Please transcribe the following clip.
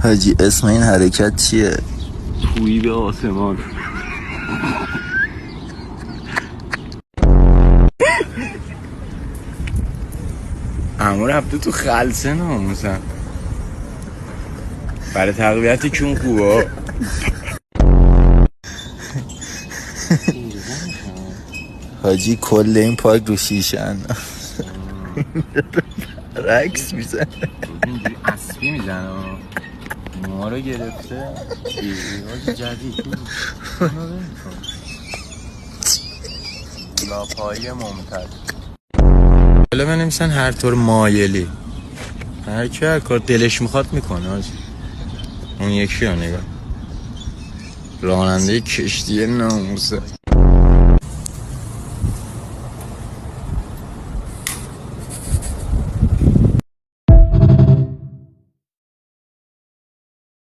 حاجی اسم این حرکت چیه؟ تویی به آسمان. عمو رفته تو خلسه ناموسن برای تقویت کون خوبه. حاجی کل این پاک رو شیشن رکس میزن اینجوری اسبی میزنه ما رو گرفته ایواز جدید لاپایی ممتد حالا بنویسن هر طور مایلی هر کی هر کار دلش میخواد میکنه حاجی. اون یکی رو نگاه راننده کشتی ناموسه